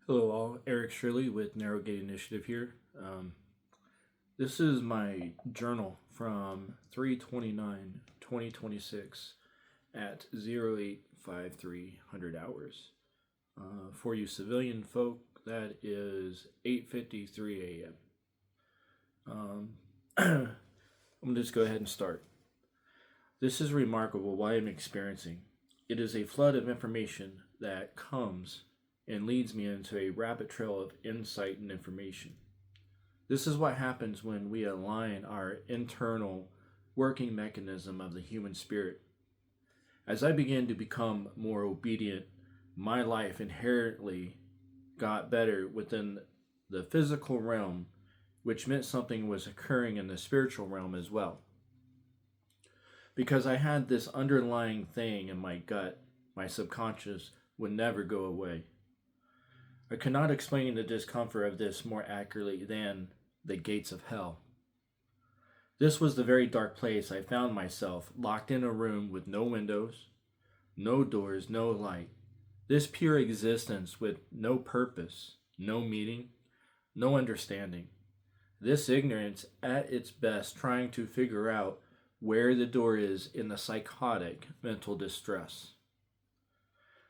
Hello, all. Eric Shirley with Narrow Gate Initiative here. This is my journal from 3/29/2026 at 085300 hours. For you civilian folk, that is 8:53 a.m. I'm going to just go ahead and start. This is remarkable what I'm experiencing. It is a flood of information that comes and leads me into a rapid trail of insight and information. This is what happens when we align our internal working mechanism of the human spirit. As I began to become more obedient, my life inherently got better within the physical realm, which meant something was occurring in the spiritual realm as well. Because I had this underlying thing in my gut, my subconscious would never go away. I cannot explain the discomfort of this more accurately than the gates of hell. This was the very dark place I found myself, locked in a room with no windows, no doors, no light. This pure existence with no purpose, no meaning, no understanding. This ignorance at its best, trying to figure out where the door is in the psychotic mental distress.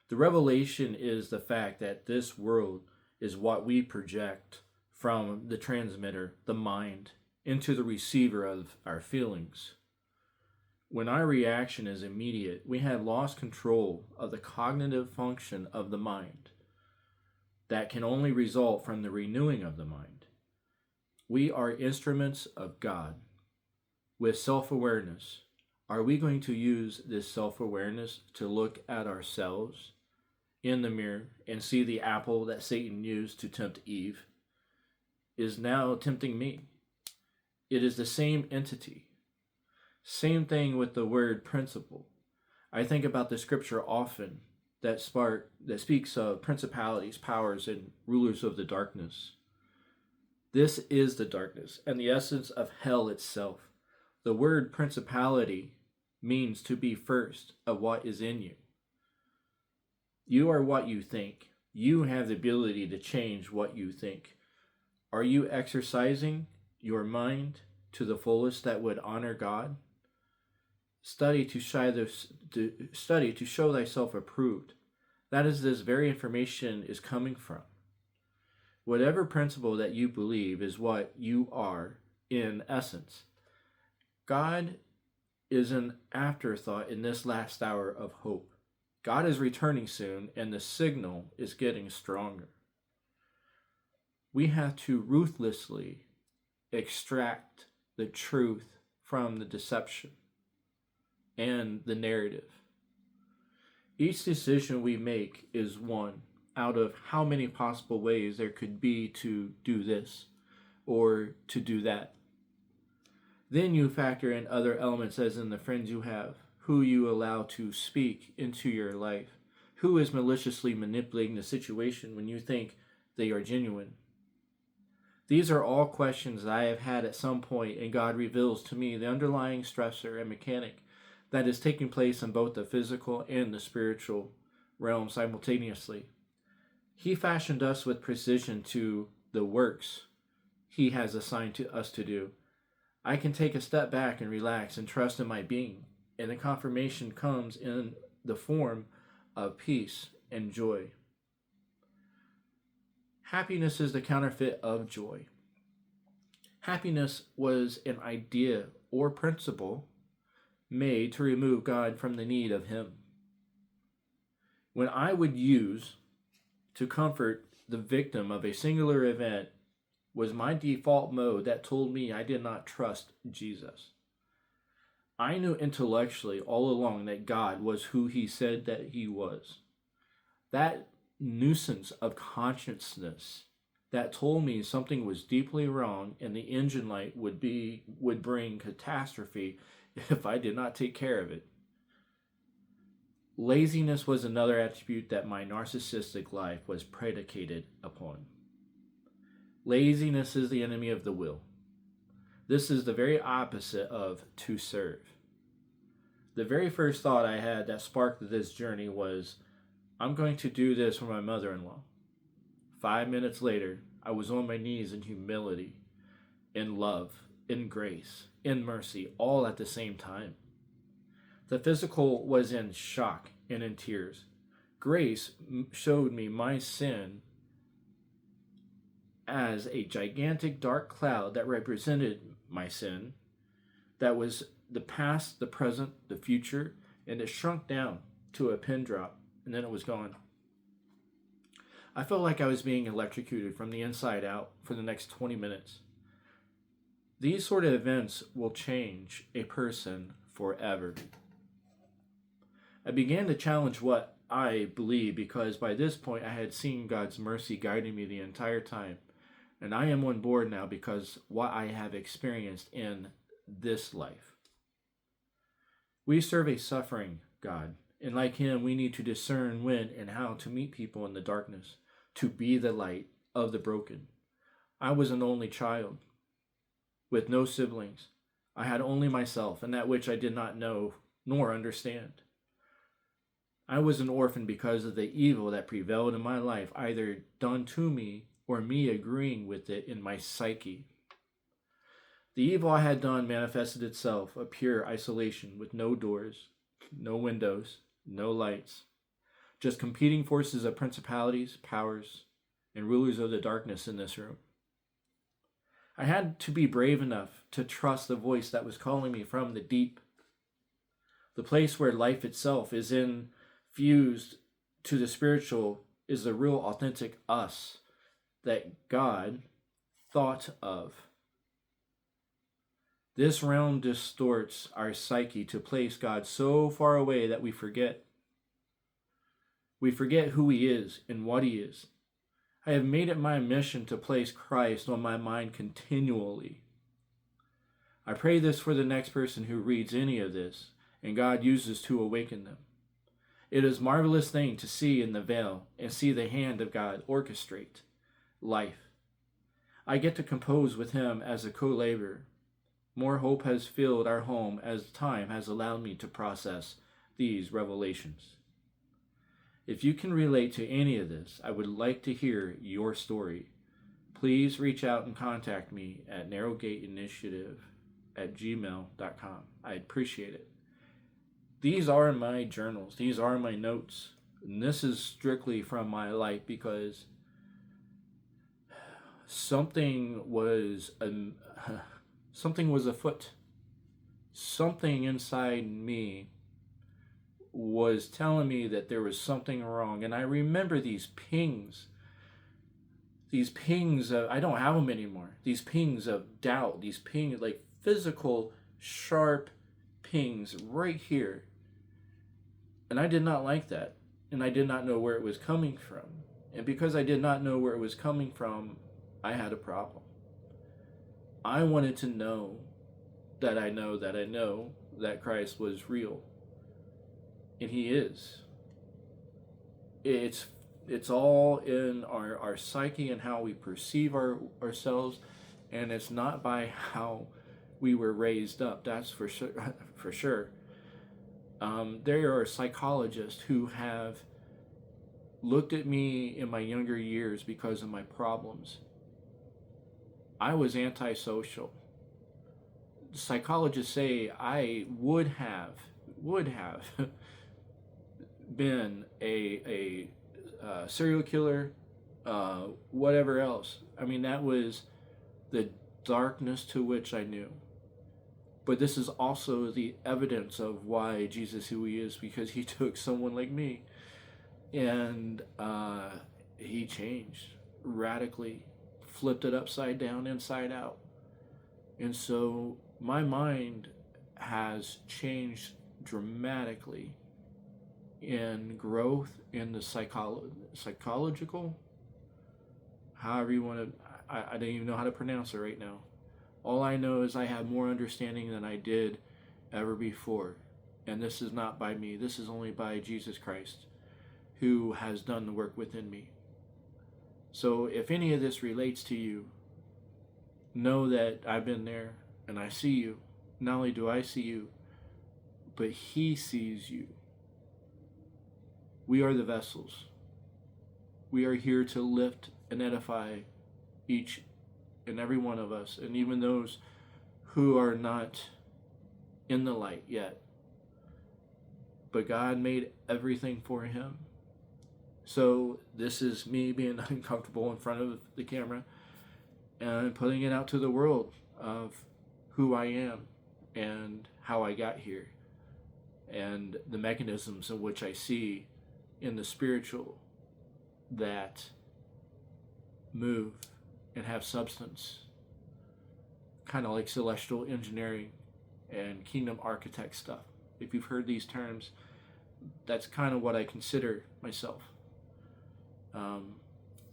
The revelation is the fact that this world is what we project from the transmitter, the mind, into the receiver of our feelings. When our reaction is immediate, we have lost control of the cognitive function of the mind that can only result from the renewing of the mind. We are instruments of God with self-awareness. Are we going to use this self-awareness to look at ourselves in the mirror and see the apple that Satan used to tempt Eve is now tempting me? It is the same entity. Same thing with the word principle. I think about the scripture often that speaks of principalities, powers, and rulers of the darkness. This is the darkness and the essence of hell itself. The word principality means to be first of what is in you. You are what you think. You have the ability to change what you think. Are you exercising your mind to the fullest that would honor God? Study to show thyself approved. That is this very information is coming from. Whatever principle that you believe is what you are in essence. God is an afterthought in this last hour of hope. God is returning soon, and the signal is getting stronger. We have to ruthlessly extract the truth from the deception and the narrative. Each decision we make is one out of how many possible ways there could be to do this or to do that. Then you factor in other elements, as in the friends you have, who you allow to speak into your life, who is maliciously manipulating the situation when you think they are genuine. These are all questions that I have had at some point, and God reveals to me the underlying stressor and mechanic that is taking place in both the physical and the spiritual realm simultaneously. He fashioned us with precision to the works He has assigned to us to do. I can take a step back and relax and trust in my being, and the confirmation comes in the form of peace and joy. Happiness is the counterfeit of joy. Happiness was an idea or principle made to remove God from the need of Him. When I would use to comfort the victim of a singular event was my default mode that told me I did not trust Jesus. I knew intellectually all along that God was who He said that He was. That nuisance of consciousness that told me something was deeply wrong and the engine light would bring catastrophe if I did not take care of it. Laziness was another attribute that my narcissistic life was predicated upon. Laziness is the enemy of the will. This is the very opposite of to serve. The very first thought I had that sparked this journey was, I'm going to do this for my mother-in-law. 5 minutes later, I was on my knees in humility, in love, in grace, in mercy, all at the same time. The physical was in shock and in tears. Grace showed me my sin as a gigantic dark cloud that represented my sin, that was the past, the present, the future, and it shrunk down to a pin drop, and then it was gone. I felt like I was being electrocuted from the inside out for the next 20 minutes. These sort of events will change a person forever. I began to challenge what I believe because by this point I had seen God's mercy guiding me the entire time. And I am on board now because what I have experienced in this life. We serve a suffering God, and like him, we need to discern when and how to meet people in the darkness, to be the light of the broken. I was an only child, with no siblings. I had only myself, and that which I did not know nor understand. I was an orphan because of the evil that prevailed in my life, either done to me or me agreeing with it in my psyche. The evil I had done manifested itself, a pure isolation with no doors, no windows, no lights, just competing forces of principalities, powers, and rulers of the darkness in this room. I had to be brave enough to trust the voice that was calling me from the deep, the place where life itself is infused to the spiritual, is the real authentic us that God thought of. This realm distorts our psyche to place God so far away that we forget. We forget who he is and what he is. I have made it my mission to place Christ on my mind continually. I pray this for the next person who reads any of this, and God uses to awaken them. It is a marvelous thing to see in the veil and see the hand of God orchestrate life. I get to compose with him as a co-laborer. More hope has filled our home as time has allowed me to process these revelations. If you can relate to any of this, I would like to hear your story. Please reach out and contact me at narrowgateinitiative@gmail.com. I appreciate it. These are my journals. These are my notes. And this is strictly from my life because something was afoot. Something inside me was telling me that there was something wrong. And I remember these pings. These pings of, I don't have them anymore. These pings of doubt. These pings, like physical, sharp pings right here. And I did not like that. And I did not know where it was coming from. And because I did not know where it was coming from, I had a problem. I wanted to know that I know that Christ was real. And he is. It's all in our psyche and how we perceive ourselves, and it's not by how we were raised up. That's for sure. There are psychologists who have looked at me in my younger years because of my problems. I was antisocial. Psychologists say I would have been a serial killer, whatever else. I mean, that was the darkness to which I knew. But this is also the evidence of why Jesus who he is, because he took someone like me and he changed radically, flipped it upside down, inside out. And so my mind has changed dramatically in growth in the psychological, however you want to, I don't even know how to pronounce it right now. All I know is I have more understanding than I did ever before. And this is not by me. This is only by Jesus Christ, who has done the work within me. So if any of this relates to you, know that I've been there and I see you. Not only do I see you, but he sees you. We are the vessels. We are here to lift and edify each and every one of us, and even those who are not in the light yet. But God made everything for him. So this is me being uncomfortable in front of the camera and putting it out to the world of who I am and how I got here and the mechanisms in which I see in the spiritual that move and have substance, kind of like celestial engineering and kingdom architect stuff. If you've heard these terms, that's kind of what I consider myself.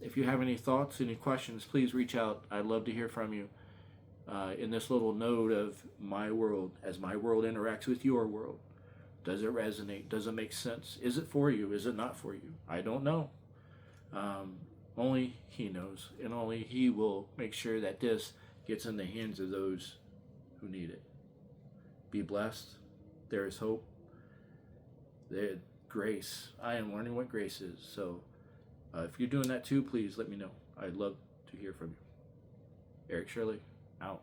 If you have any thoughts, any questions, please reach out. I'd love to hear from you in this little node of my world, as my world interacts with your world. Does it resonate? Does it make sense? Is it for you? Is it not for you? I don't know. Only he knows, and only he will make sure that this gets in the hands of those who need it. Be blessed. There is hope. There, grace. I am learning what grace is. So if you're doing that too, please let me know. I'd love to hear from you. Eric Shirley, out.